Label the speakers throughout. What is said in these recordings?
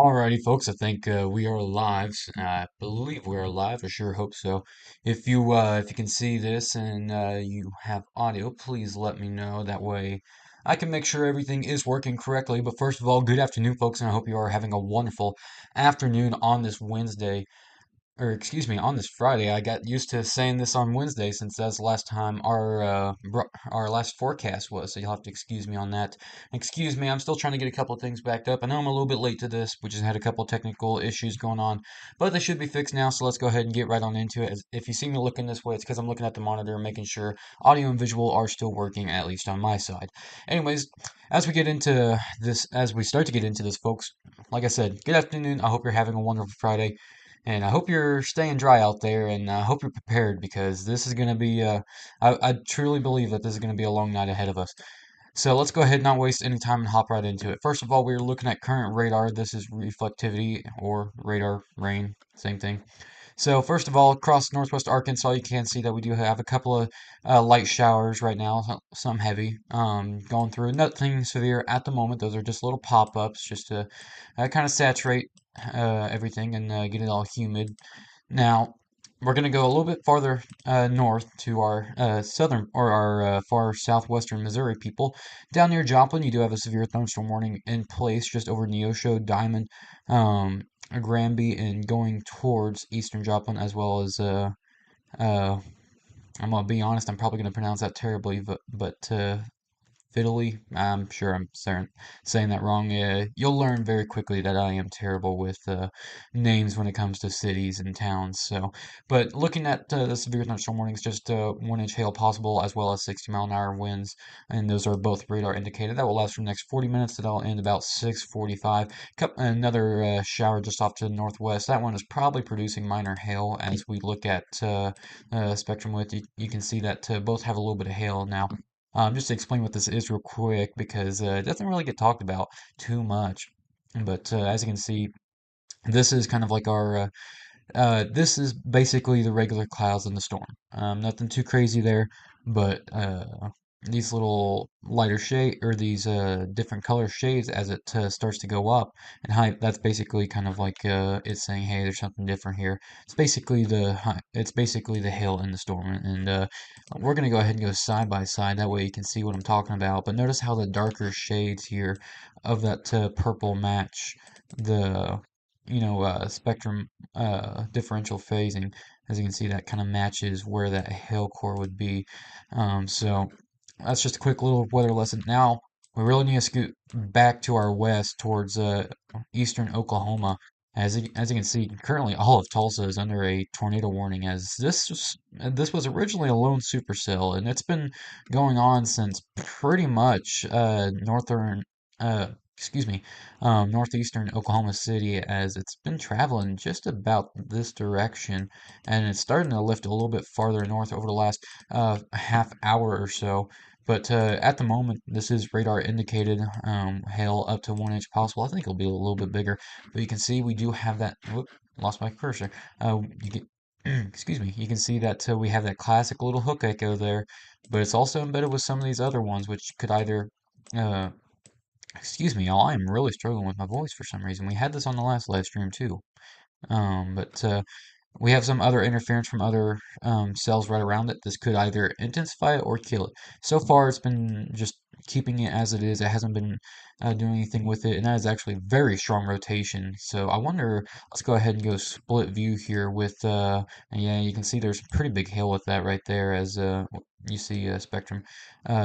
Speaker 1: Alrighty, folks. I think we are live. I believe we are live. I sure hope so. If you can see this and you have audio, please let me know. That way, I can make sure everything is working correctly. But first of all, good afternoon, folks, and I hope you are having a wonderful afternoon on this Wednesday, or excuse me, on this Friday. I got used to saying this on Wednesday since that's the last time our last forecast was. So you'll have to excuse me on that. Excuse me, I'm still trying to get a couple of things backed up. I know I'm a little bit late to this. We just had a couple of technical issues going on, but they should be fixed now. So let's go ahead and get right on into it. If you see me looking this way, it's because I'm looking at the monitor and making sure audio and visual are still working, at least on my side. Anyways, as we start to get into this, folks, like I said, good afternoon. I hope you're having a wonderful Friday. And I hope you're staying dry out there, and I hope you're prepared because this is going to be, I truly believe that this is going to be a long night ahead of us. So let's go ahead and not waste any time and hop right into it. First of all, we're looking at current radar. This is reflectivity or radar rain, same thing. So first of all, across northwest Arkansas, you can see that we do have a couple of light showers right now, some heavy, going through. Nothing severe at the moment. Those are just little pop-ups, just to kind of saturate everything and get it all humid. Now, we're going to go a little bit farther north to our southern or our far southwestern Missouri people. Down near Joplin, you do have a severe thunderstorm warning in place just over Neosho, Diamond, um, Granby, and going towards eastern Joplin as well as uh, I'm gonna be honest, I'm probably gonna pronounce that terribly, but Fiddly. I'm sure I'm saying that wrong. You'll learn very quickly that I am terrible with names when it comes to cities and towns. So, but looking at the severe thunderstorm warnings, just 1 inch hail possible as well as 60-mile-an-hour winds, and those are both radar indicated. That will last for the next 40 minutes. That'll end about 6:45. Another shower just off to the northwest. That one is probably producing minor hail as we look at spectrum width. You can see that both have a little bit of hail now. Just to explain what this is real quick, because it doesn't really get talked about too much. But as you can see, this is kind of like this is basically the regular clouds in the storm. Nothing too crazy there, but these little lighter shade or these different color shades as it starts to go up and high. That's basically kind of like it's saying, hey, there's something different here. It's basically the hill in the storm, and we're gonna go ahead and go side by side. That way you can see what I'm talking about. But notice how the darker shades here of that purple match the spectrum differential phasing. As you can see, that kind of matches where that hail core would be. So that's just a quick little weather lesson. Now we really need to scoot back to our west towards eastern Oklahoma. As you can see, currently all of Tulsa is under a tornado warning, as this was originally a lone supercell, and it's been going on since pretty much northern excuse me, northeastern Oklahoma City, as it's been traveling just about this direction, and it's starting to lift a little bit farther north over the last half hour or so. But at the moment, this is radar indicated hail up to 1 inch possible. I think it'll be a little bit bigger, but you can see we do have that. Whoop, lost my cursor. You get. Excuse me. You can see that we have that classic little hook echo there, but it's also embedded with some of these other ones, which could either uh, excuse me, y'all. I am really struggling with my voice for some reason. We had this on the last live stream too. But we have some other interference from other cells right around it. This could either intensify it or kill it. So far, it's been just keeping it as it is. It hasn't been doing anything with it, and that is actually very strong rotation. So I wonder, let's go ahead and go split view here with, and yeah, you can see there's pretty big hail with that right there as you see spectrum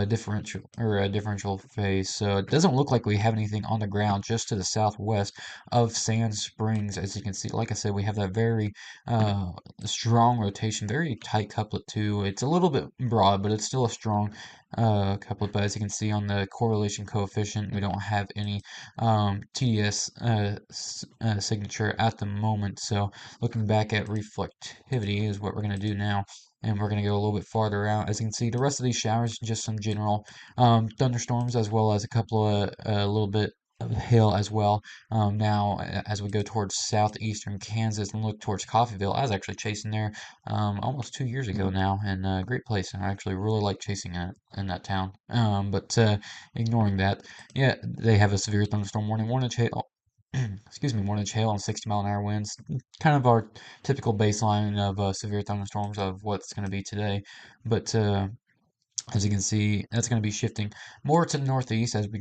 Speaker 1: differential phase. So it doesn't look like we have anything on the ground just to the southwest of Sand Springs. As you can see, like I said, we have that very uh, strong rotation, very tight couplet too. It's a little bit broad, but it's still a strong couplet. But as you can see on the correlation coefficient, we don't have any TDS signature at the moment. So looking back at reflectivity is what we're going to do now. And we're going to go a little bit farther out. As you can see, the rest of these showers, just some general thunderstorms, as well as a couple of a little bit of hail as well. Now, as we go towards southeastern Kansas and look towards Coffeyville, I was actually chasing there almost 2 years ago now, and great place. And I actually really like chasing in that town. But ignoring that, yeah, they have a severe thunderstorm warning, 1 inch hail. excuse me, 1 inch hail and 60-mile-an-hour winds. Kind of our typical baseline of severe thunderstorms of what's going to be today. But as you can see, that's going to be shifting more to the northeast as we're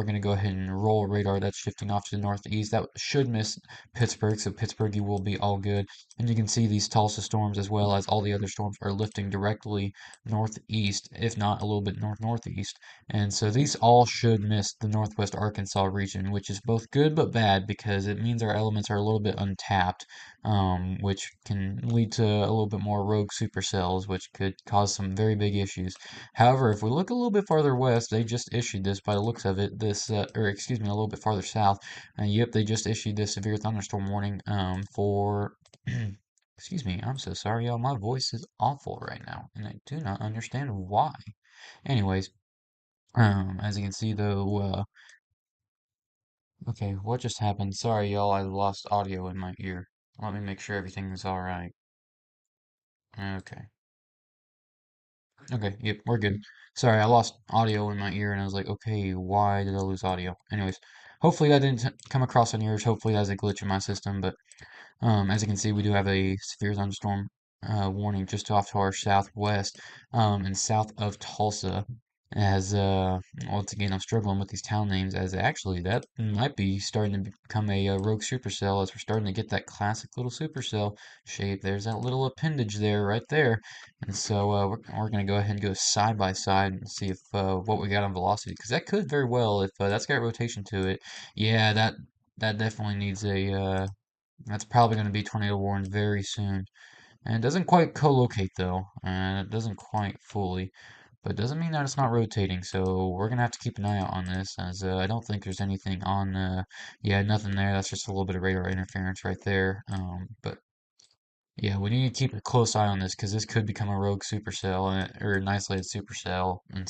Speaker 1: gonna go ahead and roll a radar that's shifting off to the northeast. That should miss Pittsburgh, so Pittsburgh you will be all good. And you can see these Tulsa storms as well as all the other storms are lifting directly northeast, if not a little bit northeast. And so these all should miss the northwest Arkansas region, which is both good but bad because it means our elements are a little bit untapped, which can lead to a little bit more rogue supercells, which could cause some very big issues. However, if we look a little bit farther west, they just issued this by the looks of it, or excuse me, a little bit farther south. Yep, they just issued this severe thunderstorm warning for, excuse me, I'm so sorry, y'all. My voice is awful right now, and I do not understand why. Anyways, as you can see though, okay, what just happened? Sorry, y'all, I lost audio in my ear. Let me make sure everything's all right. Okay. Okay, yep, we're good. Sorry, I lost audio in my ear and I was like, okay, why did I lose audio? Anyways, hopefully that didn't come across on yours. Hopefully that's a glitch in my system, but as you can see, we do have a severe thunderstorm warning just off to our southwest and south of Tulsa. As once again, I'm struggling with these town names. As actually, that might be starting to become a rogue supercell. As we're starting to get that classic little supercell shape. There's that little appendage there, right there. And so we're going to go ahead and go side by side and see if what we got on velocity, because that could very well, if that's got rotation to it. Yeah, that definitely needs a that's probably going to be tornado warned very soon. And it doesn't quite co-locate though, and it doesn't quite fully, but it doesn't mean that it's not rotating. So we're gonna have to keep an eye out on this, as I don't think there's anything on. Yeah, nothing there. That's just a little bit of radar interference right there. But yeah, we need to keep a close eye on this because this could become a rogue supercell or an isolated supercell, and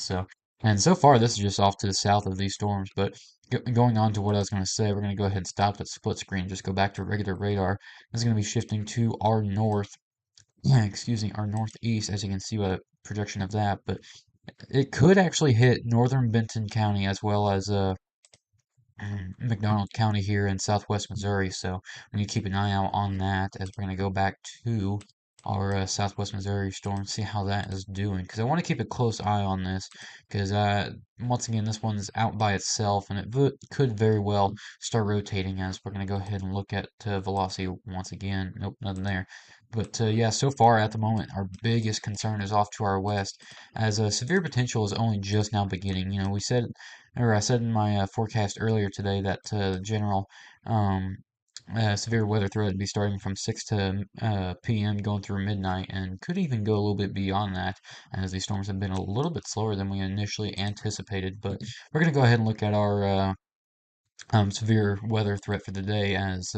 Speaker 1: so far this is just off to the south of these storms. But going on to what I was going to say, we're going to go ahead and stop that split screen. Just go back to regular radar. This is going to be shifting to our north. Yeah, excuse me, our northeast, as you can see by the projection of that. But it could actually hit northern Benton County as well as McDonald County here in southwest Missouri. So we need to keep an eye out on that as we're going to go back to our southwest Missouri storm, see how that is doing. Because I want to keep a close eye on this, because once again, this one's out by itself, and it could very well start rotating as we're going to go ahead and look at velocity once again. Nope, nothing there. But yeah, so far at the moment, our biggest concern is off to our west, as severe potential is only just now beginning. You know, I said in my forecast earlier today that general um, severe weather threat would be starting from 6 to p.m. going through midnight, and could even go a little bit beyond that, as these storms have been a little bit slower than we initially anticipated. But we're going to go ahead and look at our severe weather threat for the day, as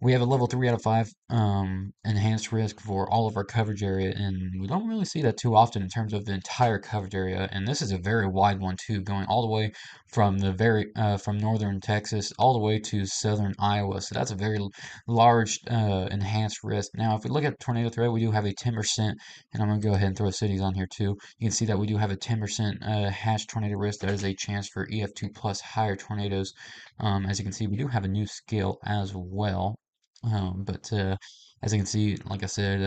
Speaker 1: we have a level 3 out of 5 enhanced risk for all of our coverage area, and we don't really see that too often in terms of the entire coverage area. And this is a very wide one too, going all the way from from northern Texas all the way to southern Iowa. So that's a very large enhanced risk. Now, if we look at tornado threat, we do have a 10%, and I'm going to go ahead and throw cities on here too. You can see that we do have a 10% hash tornado risk. That is a chance for EF2 plus higher tornadoes. As you can see, we do have a new scale as well. But as you can see, like I said,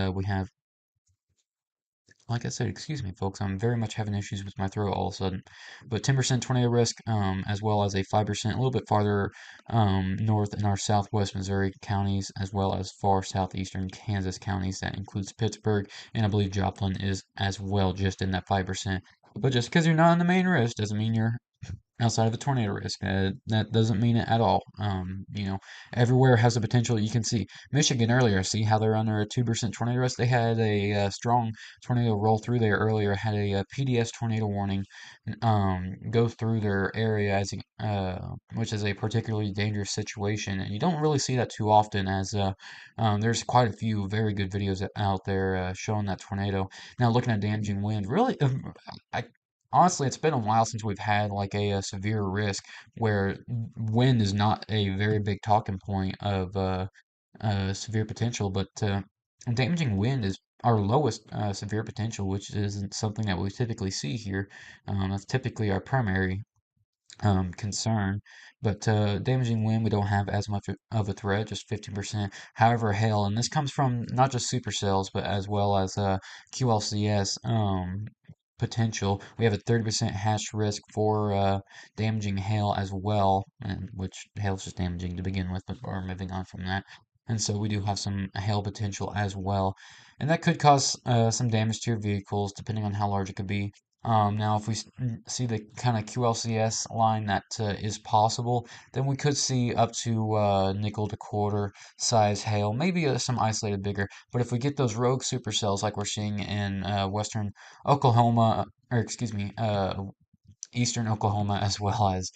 Speaker 1: like I said, excuse me, folks, I'm very much having issues with my throat all of a sudden. But 10% tornado risk, as well as a 5%, a little bit farther north in our southwest Missouri counties, as well as far southeastern Kansas counties. That includes Pittsburgh, and I believe Joplin is as well, just in that 5%. But just because you're not in the main risk doesn't mean you're outside of a tornado risk. That doesn't mean it at all. Everywhere has the potential. You can see Michigan earlier. See how they're under a 2% tornado risk? They had a strong tornado roll through there earlier. Had a PDS tornado warning go through their area, which is a particularly dangerous situation. And you don't really see that too often, as there's quite a few very good videos out there showing that tornado. Now, looking at damaging wind, really, I honestly, it's been a while since we've had like a severe risk where wind is not a very big talking point of severe potential, but damaging wind is our lowest severe potential, which isn't something that we typically see here. That's typically our primary. concern. But damaging wind, we don't have as much of a threat, just 15%. However, hail, and this comes from not just supercells, but as well as QLCS potential. We have a 30% hash risk for damaging hail as well, and which hail is just damaging to begin with, but we're moving on from that. And so we do have some hail potential as well, and that could cause some damage to your vehicles, depending on how large it could be. Now, if we see the kind of QLCS line that is possible, then we could see up to nickel to quarter size hail, maybe some isolated bigger. But if we get those rogue supercells like we're seeing in western Oklahoma, or excuse me, eastern Oklahoma as well as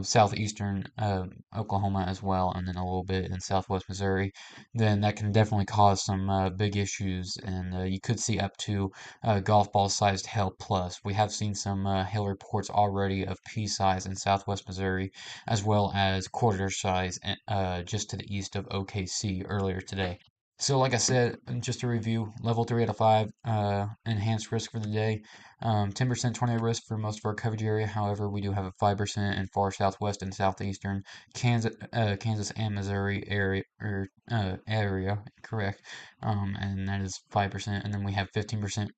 Speaker 1: southeastern Oklahoma as well, and then a little bit in southwest Missouri, then that can definitely cause some big issues, and you could see up to golf ball sized hail plus. We have seen some hail reports already of pea size in southwest Missouri, as well as quarter size just to the east of OKC earlier today. So, like I said, just to review, level 3 out of 5, enhanced risk for the day. 10% tornado risk for most of our coverage area. However, we do have a 5% in far southwest and southeastern Kansas and Missouri area, correct. And that is 5%. And then we have 15%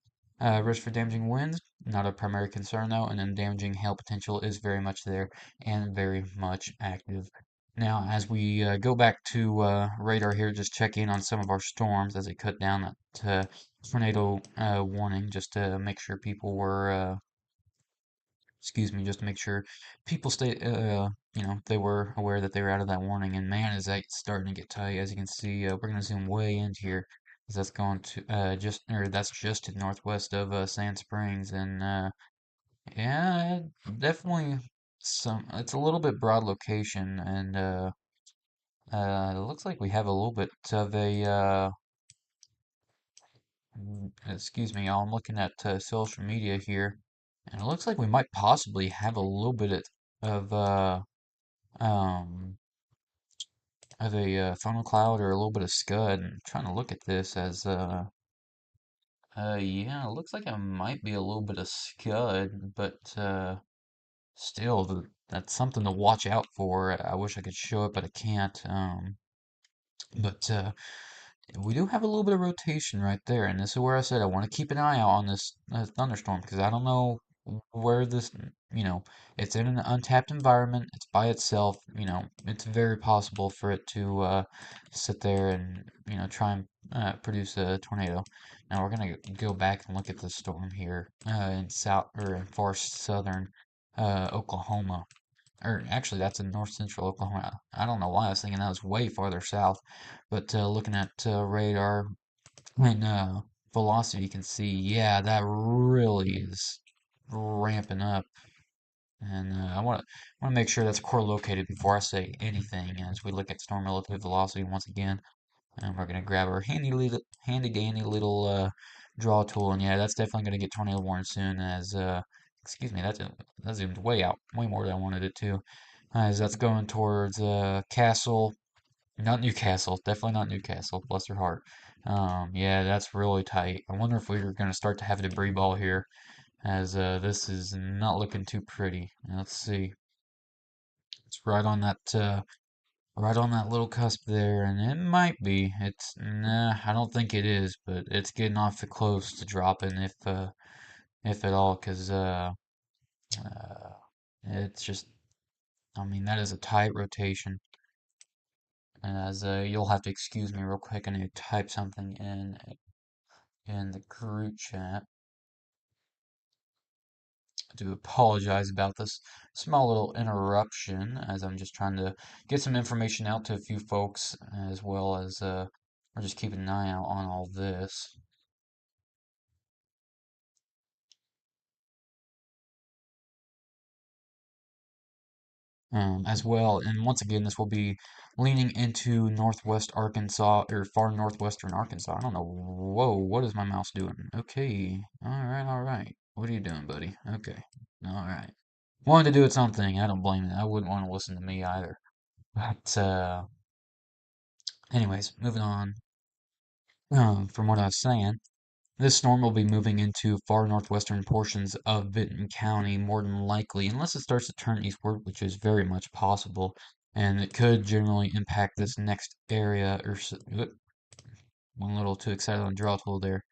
Speaker 1: risk for damaging winds. Not a primary concern though. And then damaging hail potential is very much there and very much active. Now, as we go back to radar here, just check in on some of our storms as they cut down that tornado warning, just to make sure people were, excuse me, just to make sure people stay, they were aware that they were out of that warning. And man, is that starting to get tight. As you can see, we're gonna zoom way into here, 'cause that's going to that's just to the northwest of Sand Springs, and yeah, definitely some. It's a little bit broad location, and it looks like we have a little bit of a, excuse me, y'all, I'm looking at social media here, and it looks like we might possibly have a little bit of um, of a funnel cloud or a little bit of scud. And trying to look at this as, yeah, it looks like it might be a little bit of scud, but still, that's something to watch out for. I wish I could show it, but I can't. But we do have a little bit of rotation right there, and this is where I said I want to keep an eye out on this thunderstorm because I don't know where this, you know, it's in an untapped environment, it's by itself, it's very possible for it to sit there and, try and produce a tornado. Now we're gonna go back and look at the storm here in south or in far southern Oklahoma. Or actually, that's in north central Oklahoma. I don't know why I was thinking that was way farther south, but looking at radar and velocity, you can see, yeah, that really is ramping up. And I want to make sure that's core located before I say anything. As we look at storm relative velocity once again, and we're gonna grab our handy dandy little draw tool, and yeah, that's definitely gonna get tornado warned soon. As excuse me, that zoomed way out, way more than I wanted it to. As that's going towards Castle, not Newcastle, definitely not Newcastle. Bless her heart. Yeah, that's really tight. I wonder if we're gonna start to have a debris ball here, as this is not looking too pretty. Let's see. It's right on that little cusp there, and it might be. It's nah, I don't think it is, but it's getting awfully close to dropping, if at all, because uh, it's just. I mean, that is a tight rotation. As you'll have to excuse me real quick. I need to type something in the group chat. I do apologize about this small little interruption, as I'm just trying to get some information out to a few folks, as well as we're just keeping an eye out on all this. As well. And once again, this will be leaning into northwest Arkansas or far northwestern Arkansas. I don't know. Whoa, what is my mouse doing? Okay. All right, all right. What are you doing, buddy? Okay. All right. Wanted to do its own thing. I don't blame it. I wouldn't want to listen to me either. But anyways, moving on from what I was saying. This storm will be moving into far northwestern portions of Benton County more than likely, unless it starts to turn eastward, which is very much possible. And it could generally impact this next area. One little too excited on draw tool there,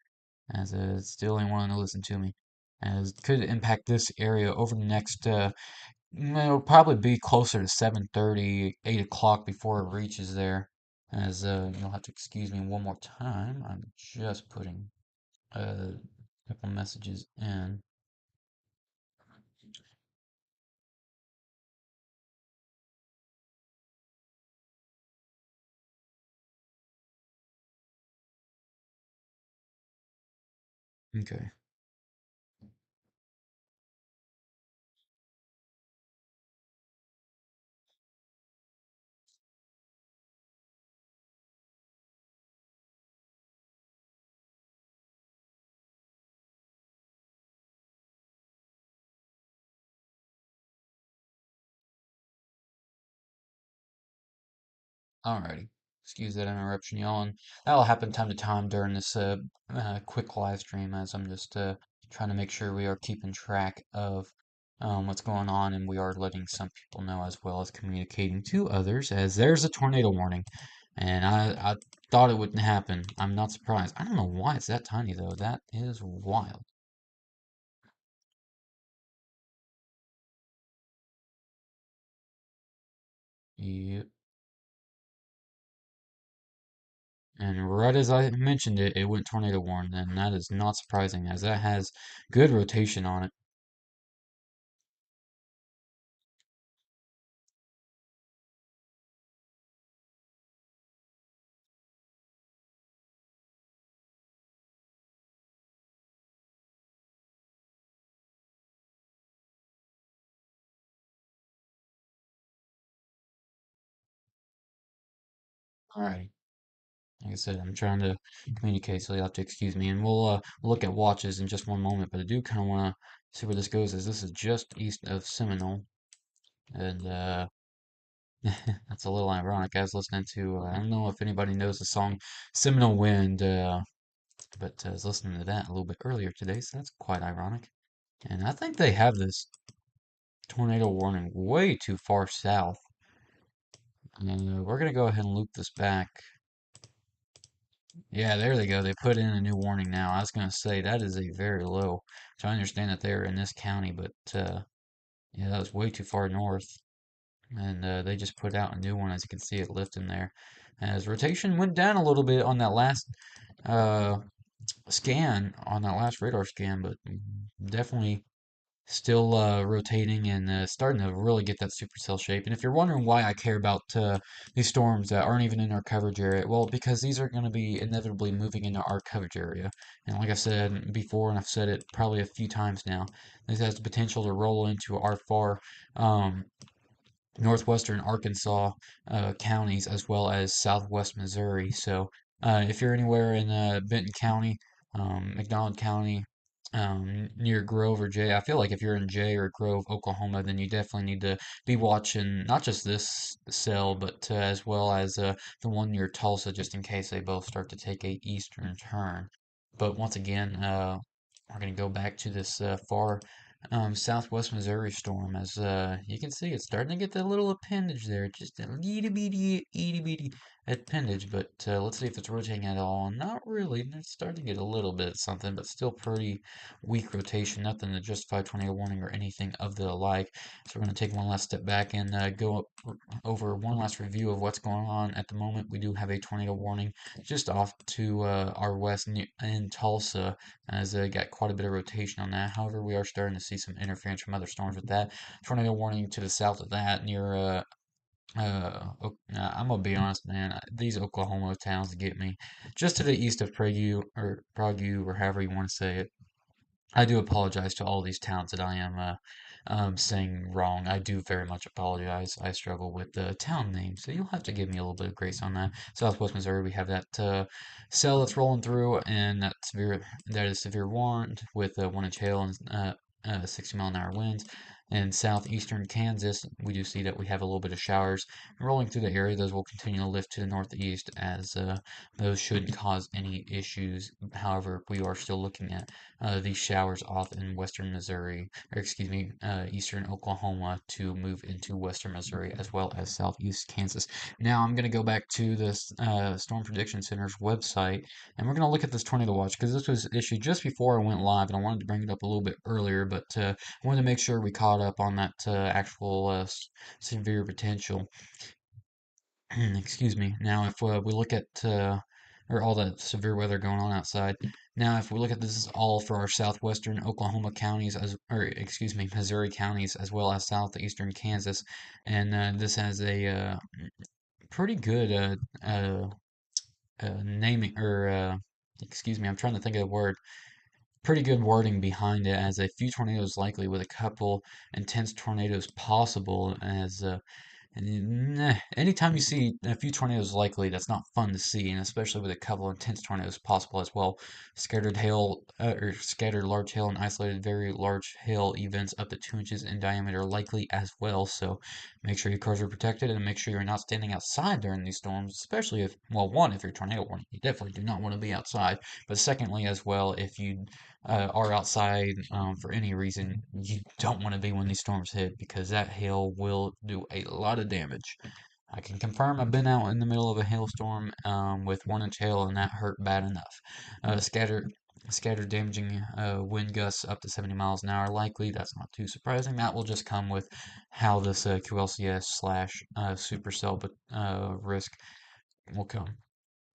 Speaker 1: as it still ain't wanting to listen to me. As it could impact this area over the next it'll probably be closer to 7:30, 8 o'clock before it reaches there. As you'll have to excuse me one more time. I'm just putting a couple messages in. Okay. Alrighty. Excuse that interruption, y'all. And that'll happen time to time during this quick live stream as I'm just trying to make sure we are keeping track of what's going on and we are letting some people know as well as communicating to others as there's a tornado warning. And I thought it wouldn't happen. I'm not surprised. I don't know why it's that tiny though. That is wild. Yep. And right as I mentioned it, it went tornado warning, and that is not surprising as that has good rotation on it. All right. Like I said, I'm trying to communicate, so you'll have to excuse me. And we'll look at watches in just one moment, but I do kind of want to see where this goes, as this is just east of Seminole, and that's a little ironic. I was listening to I don't know if anybody knows the song "Seminole Wind," but I was listening to that a little bit earlier today, so that's quite ironic. And I think they have this tornado warning way too far south. And we're gonna go ahead and loop this back. Yeah, there they go. They put in a new warning now. I was gonna say that is a very low. So I understand that they're in this county, but yeah, that was way too far north. And they just put out a new one, as you can see it lifting there. As rotation went down a little bit on that last uh, scan, on that last radar scan, but definitely still rotating and starting to really get that supercell shape. And if you're wondering why I care about these storms that aren't even in our coverage area, well, because these are going to be inevitably moving into our coverage area. And like I said before, and I've said it probably a few times now, this has the potential to roll into our far um, northwestern Arkansas counties as well as southwest Missouri. So if you're anywhere in Benton County, McDonald County, near Grove or Jay, I feel like if you're in Jay or Grove, Oklahoma, then you definitely need to be watching not just this cell, but as well as the one near Tulsa, just in case they both start to take a eastern turn. But once again, we're going to go back to this far southwest Missouri storm. As you can see, it's starting to get that little appendage there, just a itty bitty appendage. But let's see if it's rotating at all. Not really. It's starting to get a little bit something, but still pretty weak rotation. Nothing to justify tornado warning or anything of the like. So we're going to take one last step back and over one last review of what's going on at the moment. We do have a tornado warning just off to our west in Tulsa, as got quite a bit of rotation on that. However, we are starting to see some interference from other storms with that. Tornado warning to the south of that near I'm gonna be honest, man. These Oklahoma towns get me. Just to the east of Prague, or however you want to say it. I do apologize to all these towns that I am saying wrong. I do very much apologize. I struggle with the town names, so you'll have to give me a little bit of grace on that. Southwest Missouri, we have that cell that's rolling through, and that is severe warned with 1 inch hail and 60 mile an hour winds. In southeastern Kansas, we do see that we have a little bit of showers rolling through the area. Those will continue to lift to the northeast as those should cause any issues. However, we are still looking at these showers off in western Missouri, or excuse me, eastern Oklahoma to move into western Missouri as well as southeast Kansas. Now I'm going to go back to this Storm Prediction Center's website, and we're going to look at this tornado watch because this was issued just before I went live, and I wanted to bring it up a little bit earlier, but I wanted to make sure we caught up on that actual severe potential. Excuse me. Now, if we look at or all that severe weather going on outside. Now, if we look at this is all for our southwestern Oklahoma counties, or excuse me, Missouri counties, as well as southeastern Kansas, and this has a pretty good naming or excuse me, I'm trying to think of the word. Pretty good wording behind it as a few tornadoes likely with a couple intense tornadoes possible as anytime you see a few tornadoes likely, that's not fun to see, and especially with a couple of intense tornadoes possible as well. Scattered hail, or scattered large hail and isolated very large hail events up to 2 inches in diameter likely as well. So make sure your cars are protected and make sure you're not standing outside during these storms, especially if, well, one, if you're tornado warning, you definitely do not want to be outside. But secondly, as well, if you are outside for any reason, you don't want to be when these storms hit because that hail will do a lot of damage. I can confirm I've been out in the middle of a hailstorm with 1 inch hail and that hurt bad enough. Scattered damaging wind gusts up to 70 miles an hour likely. That's not too surprising. That will just come with how this QLCS slash supercell risk will come.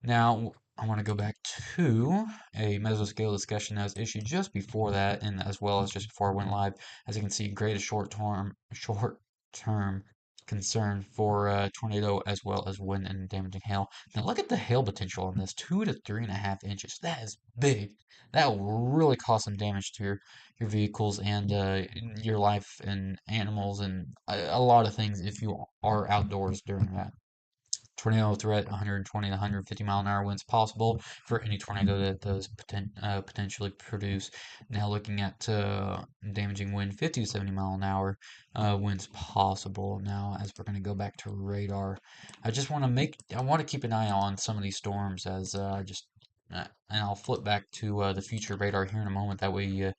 Speaker 1: Now, I want to go back to a mesoscale discussion that was issued just before that, and as well as just before I went live. As you can see, greatest short-term concern for tornado as well as wind and damaging hail. Now look at the hail potential on this, 2 to 3.5 inches. That is big. That will really cause some damage to your vehicles and your life and animals and a lot of things if you are outdoors during that. Tornado threat 120 to 150-mile-an-hour winds possible for any tornado that does potentially produce. Now looking at damaging wind 50 to 70 mile an hour winds possible. Now as we're going to go back to radar, I want to keep an eye on some of these storms as and I'll flip back to the future radar here in a moment. That way you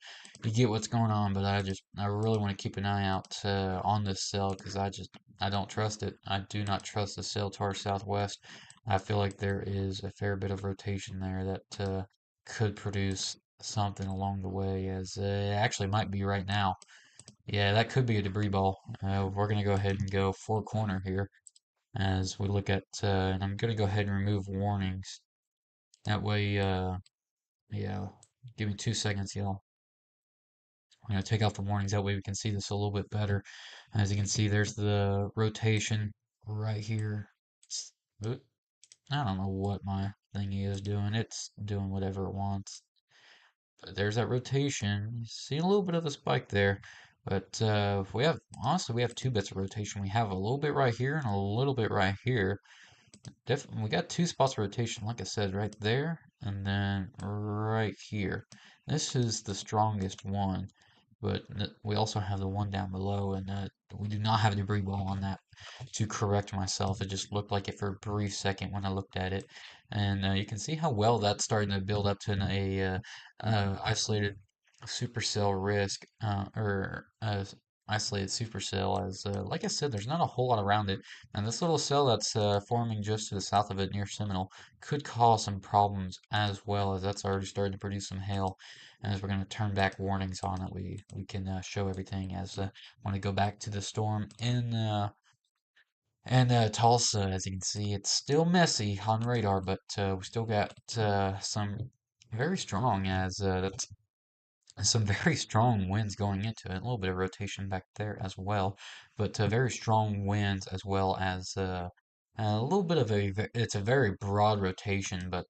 Speaker 1: get what's going on. But I really want to keep an eye out on this cell because I don't trust it. I do not trust the sail to our southwest. I feel like there is a fair bit of rotation there that could produce something along the way, as it actually might be right now. Yeah, that could be a debris ball. We're going to go ahead and go four corner here as we look at, and I'm going to go ahead and remove warnings. That way, yeah, give me 2 seconds, y'all. I'm going to take off the warnings. That way we can see this a little bit better. As you can see, there's the rotation right here. Oop, I don't know what my thingy is doing. It's doing whatever it wants. But there's that rotation. You see a little bit of a spike there. But honestly, we have 2 bits of rotation. We have a little bit right here and a little bit right here. Definitely, we got 2 spots of rotation, like I said, right there, and then right here. This is the strongest one, but we also have the one down below, and we do not have a debris ball on that. To correct myself, it just looked like it for a brief second when I looked at it, and you can see how well that's starting to build up to isolated supercell risk, or isolated supercell. As like I said, there's not a whole lot around it. And this little cell that's forming just to the south of it near Seminole could cause some problems as well as that's already starting to produce some hail. And as we're going to turn back warnings on it, we can show everything as want to go back to the storm in Tulsa. As you can see, it's still messy on radar, but we still got some very strong as that's some very strong winds going into it. A little bit of rotation back there as well, but very strong winds as well as a little bit of it's a very broad rotation, but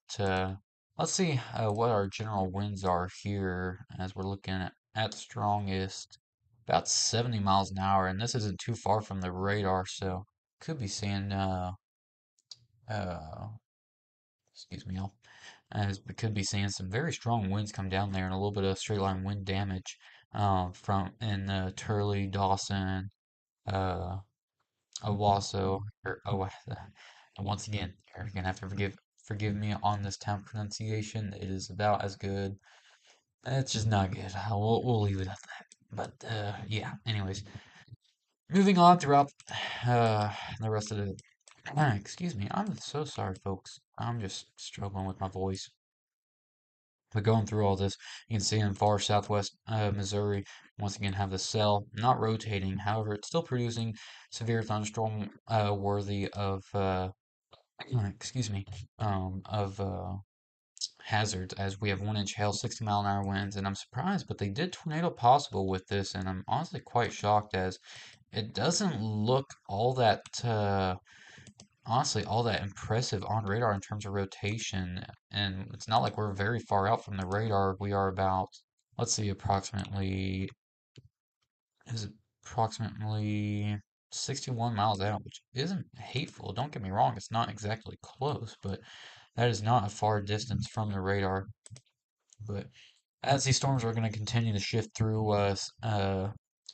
Speaker 1: let's see what our general winds are here as we're looking at strongest. About 70 miles an hour, and this isn't too far from the radar, so could be seeing uh, excuse me, y'all, as we could be seeing some very strong winds come down there and a little bit of straight line wind damage. from in Turley, Dawson, uh, Owasso, or and once again, you're gonna have to forgive me on this town pronunciation. It is about as good. It's just not good. We'll leave it at that. But yeah. Anyways, moving on throughout uh, the rest of the. Excuse me. I'm so sorry, folks. I'm just struggling with my voice. But going through all this, you can see in far southwest Missouri, once again have the cell not rotating. However, it's still producing severe thunderstorm worthy of excuse me of hazards, as we have 1 inch hail, 60-mile-an-hour winds, and I'm surprised, but they did tornado possible with this, and I'm honestly quite shocked as it doesn't look all that honestly all that impressive on radar in terms of rotation, and it's not like we're very far out from the radar. We are about, let's see, approximately is it approximately 61 miles out, which isn't hateful. Don't get me wrong, it's not exactly close, but that is not a far distance from the radar. But as these storms are going to continue to shift through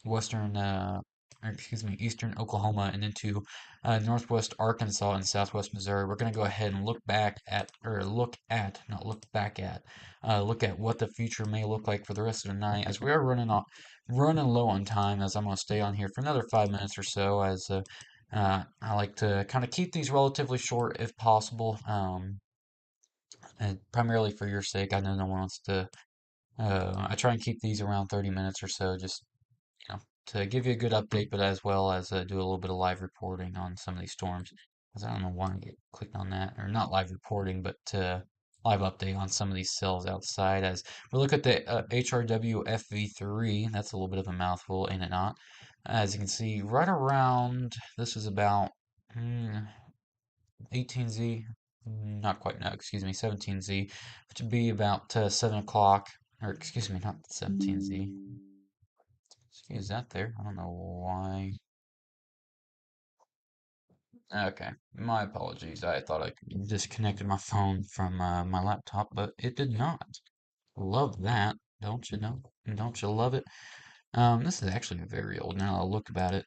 Speaker 1: western, or excuse me, eastern Oklahoma and into northwest Arkansas and southwest Missouri, we're going to go ahead and look back at, or look at, not look back at, look at what the future may look like for the rest of the night, as we are running low on time, as I'm going to stay on here for another 5 minutes or so, as I like to kind of keep these relatively short if possible, and primarily for your sake. I know no one wants to I try and keep these around 30 minutes or so, just to give you a good update, but as well as do a little bit of live reporting on some of these storms. Because I don't know why I get clicked on that, or not live reporting, but live update on some of these cells outside. As we look at the HRW FV3, that's a little bit of a mouthful, ain't it not? As you can see, right around this is about. 18Z, not quite, no, excuse me, 17Z, which would be about 7 o'clock, or excuse me, not 17Z. Excuse that there. I don't know why. Okay, my apologies. I thought I disconnected my phone from my laptop, but it did not. Love that. Don't you know? Don't you love it? This is actually very old now. I'll look at it,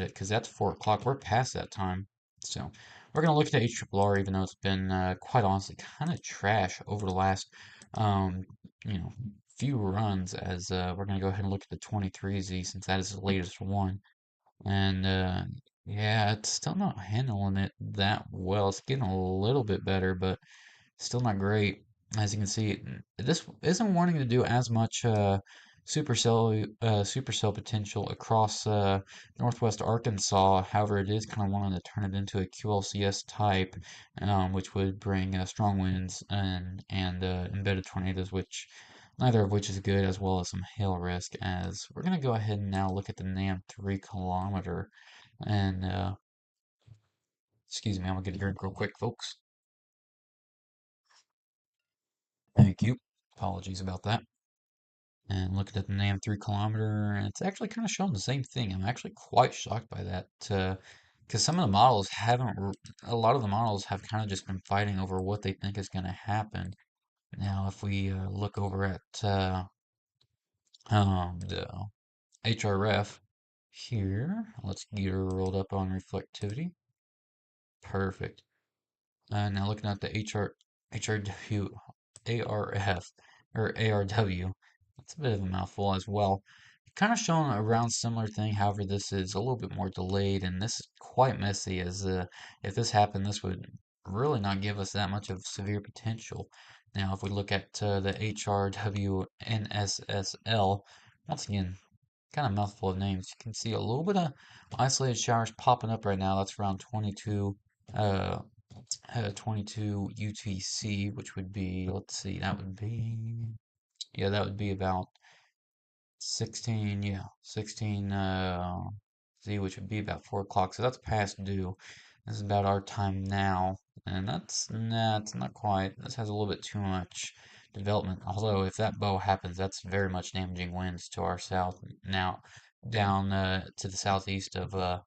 Speaker 1: because that's 4 o'clock. We're past that time. So we're gonna look at the HRRR, even though it's been quite honestly kind of trash over the last um, you know, few runs. As we're gonna go ahead and look at the 23Z, since that is the latest one. And yeah, it's still not handling it that well. It's getting a little bit better, but still not great. As you can see, this isn't wanting to do as much supercell potential across northwest Arkansas. However, it is kind of wanting to turn it into a QLCS type, which would bring strong winds and embedded tornadoes, which neither of which is good, as well as some hail risk. As we're gonna go ahead and now look at the NAM 3 kilometer, and excuse me, I'm gonna get a drink real quick, folks. Thank you. Apologies about that. And looking at the NAM 3 kilometer, and it's actually kind of showing the same thing. I'm actually quite shocked by that, because some of the models haven't, a lot of the models have kind of just been fighting over what they think is going to happen. Now, if we look over at the HRF here, let's get her rolled up on reflectivity. Perfect. Now looking at the HRW, ARF, or ARW, that's a bit of a mouthful as well. Kind of showing around similar thing. However, this is a little bit more delayed, and this is quite messy. As if this happened, this would really not give us that much of severe potential. Now, if we look at the HRW NSSL, once again, kind of mouthful of names. You can see a little bit of isolated showers popping up right now. That's around uh, 22 UTC, which would be, let's see, that would be, yeah, that would be about 16, yeah, 16 Z, which would be about 4 o'clock. So that's past due. This is about our time now. And nah, it's not quite. This has a little bit too much development. Although, if that bow happens, that's very much damaging winds to our south now, down to the southeast of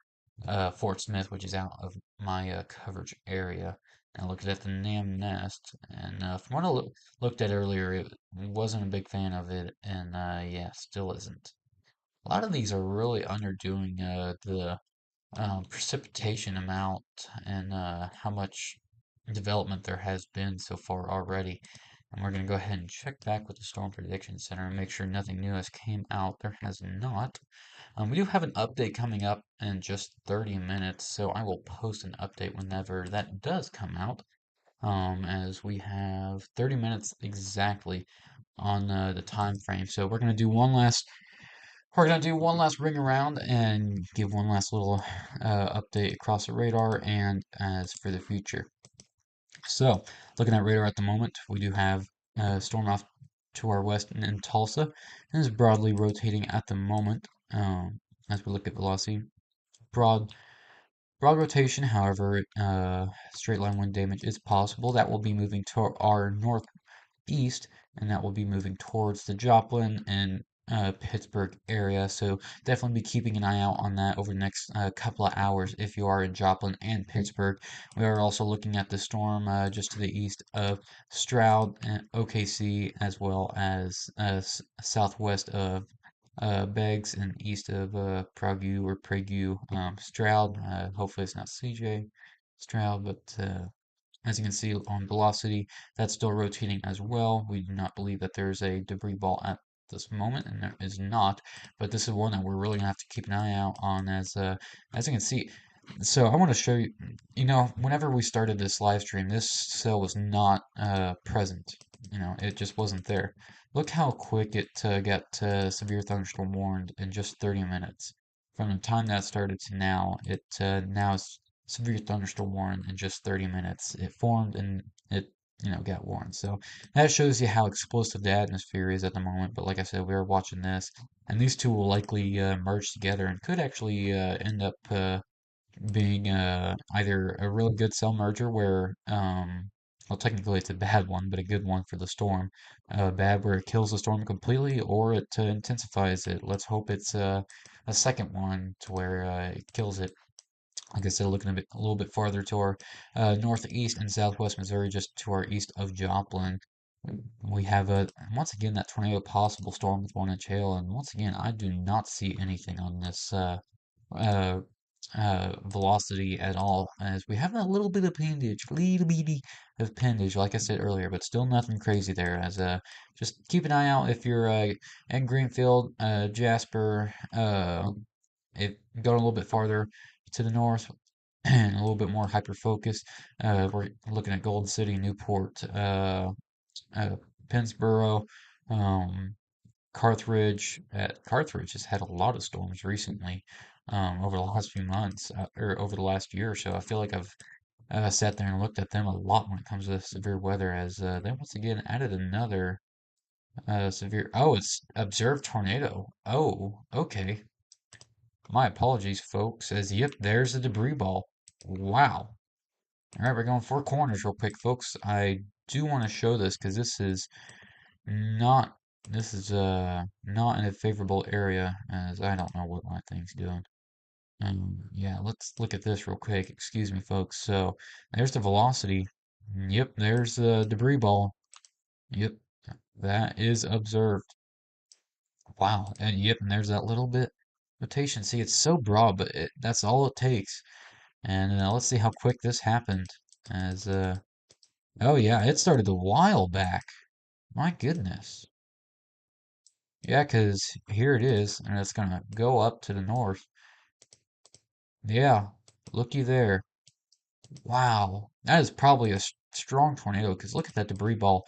Speaker 1: Fort Smith, which is out of my coverage area. I looked at the Nam Nest, and from what I looked at earlier, it wasn't a big fan of it, and yeah, still isn't. A lot of these are really underdoing the precipitation amount and how much development there has been so far already. And we're going to go ahead and check back with the Storm Prediction Center and make sure nothing new has came out. There has not. We do have an update coming up in just 30 minutes, so I will post an update whenever that does come out. As we have 30 minutes exactly on the time frame. So we're gonna do one last ring around and give one last little update across the radar and as for the future. So, looking at radar at the moment, we do have storm off to our west in Tulsa and is broadly rotating at the moment. As we look at velocity, broad broad rotation. However, straight line wind damage is possible. That will be moving to our northeast, and that will be moving towards the Joplin and Pittsburgh area. So definitely be keeping an eye out on that over the next couple of hours if you are in Joplin and Pittsburgh. We are also looking at the storm just to the east of Stroud and OKC, as well as southwest of Beggs and east of Prague, Stroud. Hopefully it's not CJ Stroud, but as you can see on velocity, that's still rotating as well. We do not believe that there's a debris ball at this moment, and there is not. But this is one that we're really gonna have to keep an eye out on as you can see. So I want to show you, whenever we started this live stream, this cell was not present. It just wasn't there. Look how quick it got severe thunderstorm warned in just 30 minutes. From the time that started to now, it now is severe thunderstorm warned in just 30 minutes. It formed and it, got warned. So that shows you how explosive the atmosphere is at the moment. But like I said, we are watching this, and these two will likely merge together and could actually end up being either a really good cell merger where, well, technically it's a bad one, but a good one for the storm. Bad where it kills the storm completely, or it intensifies it. Let's hope it's a second one to where it kills it. Like I said, looking a little bit farther to our northeast and southwest Missouri, just to our east of Joplin. We have once again that tornado possible storm with 1 inch hail, and once again I do not see anything on this uh, velocity at all, as we have a little bit of pendage, little bitty of pendage, like I said earlier, but still nothing crazy there. As just keep an eye out if you're in Greenfield, Jasper, if go a little bit farther to the north and a little bit more hyper focused. We're looking at Golden City, Newport, uh, Pennsboro, um, Carthage. Carthage has had a lot of storms recently, over the last few months, or over the last year or so. I feel like I've sat there and looked at them a lot when it comes to severe weather, as they once again added another severe. Oh, it's observed tornado. Oh, okay. My apologies, folks. As yep, there's the debris ball. Wow. All right, we're going four corners real quick, folks. I do want to show this because not this is not in a favorable area, as I don't know what my thing's doing. Yeah, let's look at this real quick. Excuse me, folks. So there's the velocity. Yep, there's the debris ball. Yep, that is observed. Wow, and yep, and there's that little bit rotation. See, it's so broad, but that's all it takes. And let's see how quick this happened. As oh yeah, it started a while back. My goodness. Yeah, 'cause here it is, and it's gonna go up to the north. Yeah, looky there. Wow, that is probably a strong tornado. Cause look at that debris ball.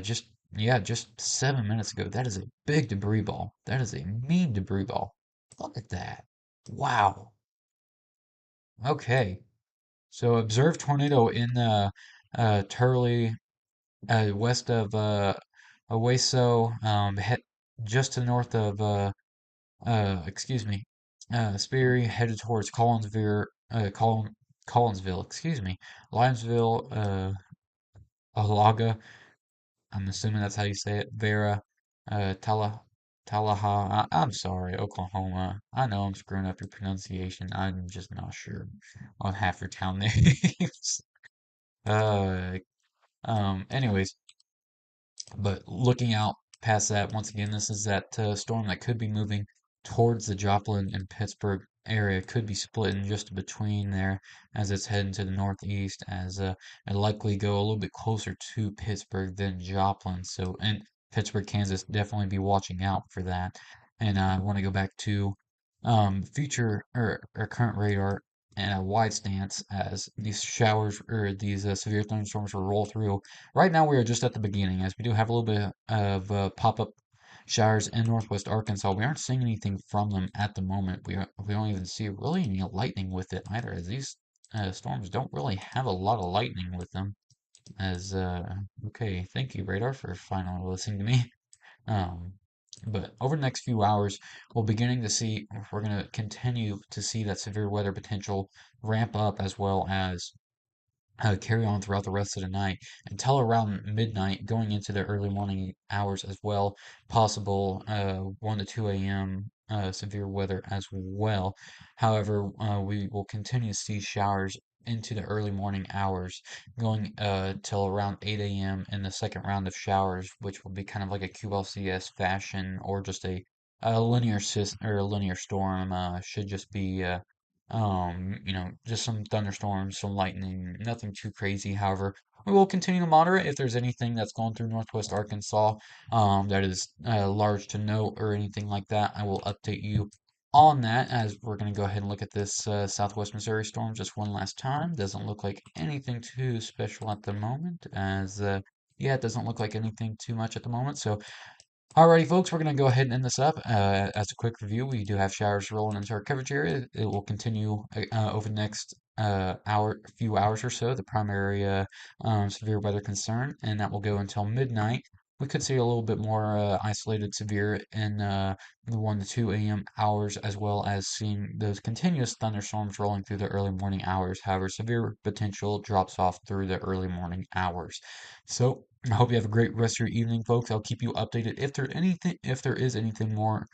Speaker 1: Just yeah, just 7 minutes ago. That is a big debris ball. That is a mean debris ball. Look at that. Wow. Okay. So observed tornado in Turley, west of Owasso, just to the north of excuse me, Sperry, headed towards Collinsville, excuse me, Limesville, Alaga. I'm assuming that's how you say it. Vera, Tallahassee. I'm sorry, Oklahoma. I know I'm screwing up your pronunciation. I'm just not sure on half your town names. Uh, anyways, but looking out past that, once again, this is that storm that could be moving towards the Joplin and Pittsburgh area. Could be splitting just between there as it's heading to the northeast, as it likely go a little bit closer to Pittsburgh than Joplin. So, and Pittsburgh, Kansas, definitely be watching out for that. And I want to go back to future or current radar and a wide stance as these showers or these severe thunderstorms will roll through. Right now, we are just at the beginning, as we do have a little bit of pop-up showers in northwest Arkansas. We aren't seeing anything from them at the moment. We don't even see really any lightning with it either, as these storms don't really have a lot of lightning with them. As okay, thank you, radar, for finally listening to me. Um, but over the next few hours, we're going to continue to see that severe weather potential ramp up as well as carry on throughout the rest of the night until around midnight, going into the early morning hours as well. Possible 1 to 2 a.m. Severe weather as well. However, we will continue to see showers into the early morning hours, going till around 8 a.m. in the second round of showers, which will be kind of like a QLCS fashion or just a linear system or a linear storm. Should just be just some thunderstorms, some lightning, nothing too crazy. However, we will continue to monitor it. If there's anything that's going through Northwest Arkansas, that is large to note or anything like that, I will update you on that as we're going to go ahead and look at this Southwest Missouri storm just one last time. Doesn't look like anything too special at the moment, as yeah, it doesn't look like anything too much at the moment. So alrighty, folks, we're going to go ahead and end this up. As a quick review, we do have showers rolling into our coverage area. It will continue over the next few hours or so, the primary severe weather concern, and that will go until midnight. We could see a little bit more isolated severe in the 1 to 2 a.m. hours, as well as seeing those continuous thunderstorms rolling through the early morning hours. However, severe potential drops off through the early morning hours. So, I hope you have a great rest of your evening, folks. I'll keep you updated if there is anything more,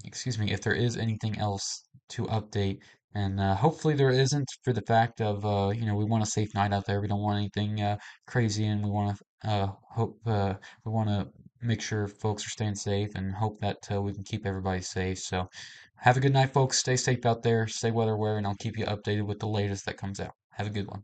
Speaker 1: if there is anything else to update, and hopefully there isn't. For the fact of we want a safe night out there. We don't want anything crazy, and we want to hope we want to make sure folks are staying safe, and hope that we can keep everybody safe. So, have a good night, folks. Stay safe out there. Stay weather aware, and I'll keep you updated with the latest that comes out. Have a good one.